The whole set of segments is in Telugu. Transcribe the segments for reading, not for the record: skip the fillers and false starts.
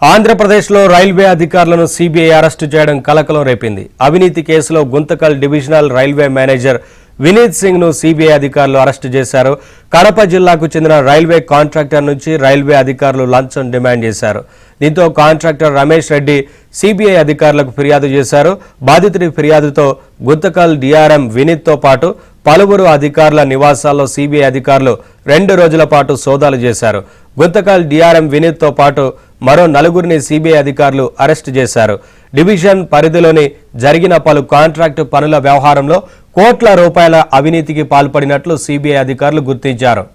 ఆంధ్రప్రదేశ్లో రైల్వే అధికారులను సీబీఐ అరెస్టు చేయడం కలకలం రేపింది. అవినీతి కేసులో Guntakal divisional railway manager Vineet Singh ను సీబీఐ అధికారులు అరెస్టు చేశారు. కడప జిల్లాకు చెందిన రైల్వే కాంట్రాక్టర్ నుంచి రైల్వే అధికారులు లంచం డిమాండ్ చేశారు. దీంతో కాంట్రాక్టర్ రమేష్ రెడ్డి సీబీఐ అధికారులకు ఫిర్యాదు చేశారు. బాధితుడి ఫిర్యాదుతో గుంతకల్ డీఆర్ఎం వినీత్ తో పాటు పలువురు అధికారుల నివాసాల్లో సీబీఐ అధికారులు 2 రోజుల పాటు సోదాలు చేశారు. గుంతకల్ డీఆర్ఎం వినీత్ తో పాటు మరో 4గురిని సీబీఐ అధికారులు అరెస్టు చేశారు. డివిజన్ పరిధిలోని జరిగిన పలు కాంట్రాక్టు పనుల వ్యవహారంలో కోట్ల రూపాయల అవినీతికి పాల్పడినట్లు సీబీఐ అధికారులు గుర్తించారు.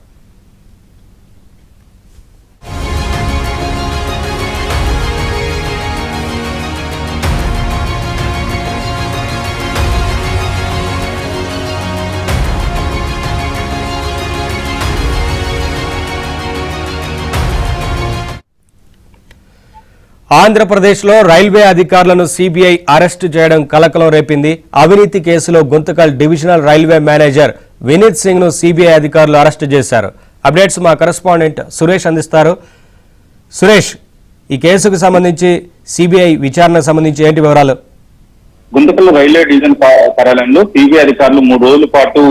ఆంధ్రప్రదేశ్లో రైల్వే అధికారులను సీబీఐ అరెస్టు చేయడం కలకలం రేపింది. అవినీతి కేసులో Guntakal divisional railway manager Vineet Singh ను సీబీఐ అధికారులు అరెస్టు చేశారు. అప్డేట్స్ మా కరెస్పాండెంట్ సురేష్ అందిస్తారు. సురేష్, ఈ కేసుకు సంబంధించి సీబీఐ విచారణకు సంబంధించి ఏంటి వివరాలు? గుంతకల్ రైల్వే డివిజన్ కార్యాలయంలో సీబీఐ అధికారులు 3 రోజుల పాటు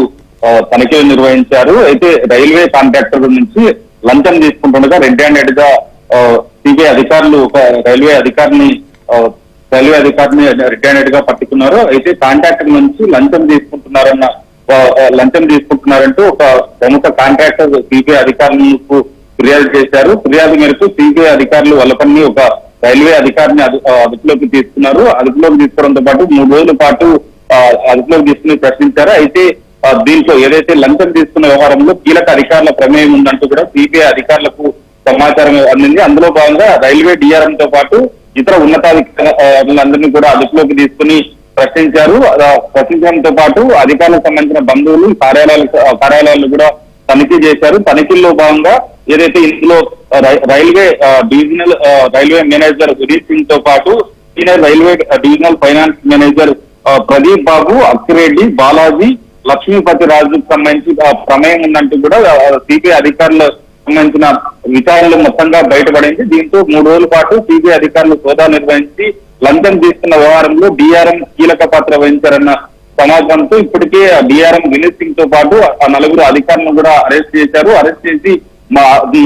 తనిఖీలు నిర్వహించారు. అయితే రైల్వే కాంట్రాక్టర్ నుంచి లంచం తీసుకుంటుండగా రెడ్ హ్యాండెడ్ గా సిబిఐ అధికారులు ఒక రైల్వే అధికారిని రెడ్ హ్యాండెడ్ గా పట్టుకున్నారు. అయితే కాంట్రాక్టర్ నుంచి లంచం తీసుకుంటున్నారంటూ ఒక ప్రముఖ కాంట్రాక్టర్ సిబిఐ అధికారులకు ఫిర్యాదు చేశారు. ఫిర్యాదు మేరకు సిబిఐ అధికారులు వల్లపన్ని ఒక రైల్వే అధికారిని అదుపులోకి తీసుకున్నారు. అదుపులోకి తీసుకోవడంతో పాటు 3 రోజుల పాటు అదుపులోకి తీసుకుని ప్రశ్నించారు. అయితే దీంట్లో ఏదైతే లంచం తీసుకున్న వ్యవహారంలో కీలక అధికారుల ప్రమేయం ఉందంటూ కూడా సిబిఐ అధికారులకు సమాచారం అందింది. అందులో భాగంగా రైల్వే డిఆర్ఎం తో పాటు ఇతర ఉన్నతాధికారులందరినీ కూడా అదుపులోకి తీసుకుని ప్రశ్నించారు. ప్రశ్నించడంతో పాటు అధికారులకు సంబంధించిన బంధువులు కార్యాలయాలు కూడా తనిఖీ చేశారు. తనిఖీల్లో భాగంగా ఏదైతే ఇందులో railway divisional railway manager Vineet Singh తో పాటు senior railway divisional finance manager Pradeep Babu, Akkireddy, Balaji, Lakshmipathi రాజుకు సంబంధించి ప్రమేయం ఉందంటూ కూడా సిబిఐ అధికారులు సంబంధించిన విచారణలు మొత్తంగా బయటపడింది. దీంతో 3 రోజుల పాటు సిబిఐ అధికారులు సోదాలు నిర్వహించి లంచం తీసుకున్న వ్యవహారంలో డిఆర్ఎం కీలక పాత్ర వహించారన్న సమాచారంతో ఇప్పటికే డిఆర్ఎం వినీత్ సింగ్ తో పాటు ఆ 4 అధికారులను కూడా అరెస్ట్ చేశారు. అరెస్ట్ చేసి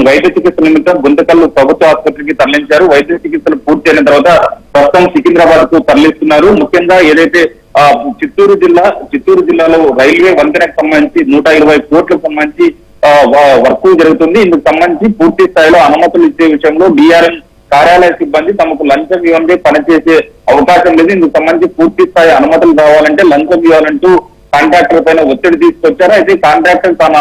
వైద్య చికిత్స నిమిత్తం గుంతకల్లు ప్రభుత్వ ఆసుపత్రికి తరలించారు. వైద్య చికిత్సలు పూర్తి అయిన తర్వాత ప్రస్తుతం సికింద్రాబాద్ కు తరలిస్తున్నారు. ముఖ్యంగా ఏదైతే చిత్తూరు జిల్లాలో రైల్వే వంతెనకు సంబంధించి 120 కోట్లకు సంబంధించి వర్క్ జరుగుతుంది. ఇందుకు సంబంధించి పూర్తి స్థాయిలో అనుమతులు ఇచ్చే విషయంలో డిఆర్ఎం కార్యాలయ సిబ్బంది తమకు లంచం ఇవ్వండి పనిచేసే అవకాశం లేదు. ఇందుకు సంబంధించి పూర్తి స్థాయి అనుమతులు కావాలంటే లంచం ఇవ్వాలంటూ కాంట్రాక్టర్ పైన ఒత్తిడి తీసుకొచ్చారు. అయితే కాంట్రాక్టర్ తన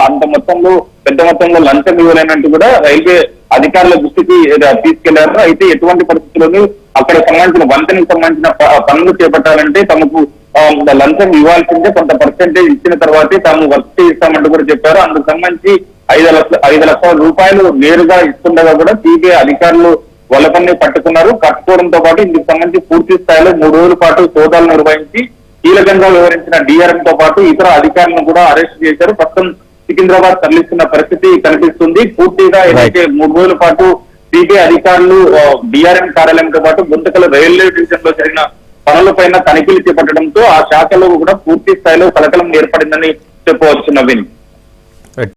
పెద్ద మొత్తంలో లంచం ఇవ్వలేనంటూ కూడా రైల్వే అధికారుల దృష్టికి తీసుకెళ్లారు. అయితే ఎటువంటి పరిస్థితుల్లోనూ అక్కడ సంబంధించిన వంతెనకు సంబంధించిన పనులు చేపట్టాలంటే తమకు లంచం ఇవ్వాల్సిందే, కొంత పర్సెంటేజ్ ఇచ్చిన తర్వాతే తాము వర్క్ చేయిస్తామంటూ కూడా చెప్పారు. అందుకు సంబంధించి 5 లక్షల రూపాయలు నేరుగా ఇస్తుండగా కూడా సిబిఐ అధికారులు వల్లపన్ని పట్టుకున్నారు. కట్టుకోవడంతో పాటు ఇందుకు సంబంధించి పూర్తి స్థాయిలో 3 రోజుల పాటు సోదాలు నిర్వహించి కీలకంగా వివరించిన డిఆర్ఎం తో పాటు ఇతర అధికారులను కూడా అరెస్ట్ చేశారు. ప్రస్తుతం సికింద్రాబాద్ తరలిస్తున్న పరిస్థితి కనిపిస్తుంది. పూర్తిగా ఏదైతే 3 రోజుల పాటు సిబిఐ అధికారులు డిఆర్ఎం కార్యాలయంతో పాటు గుంతకల్ రైల్వే డివిజన్ లో జరిగిన పనులపైన తనిఖీలు చేపట్టడంతో ఆ శాఖలో కూడా పూర్తి స్థాయిలో కలకలం ఏర్పడిందని చెప్పవచ్చు. నవీన్.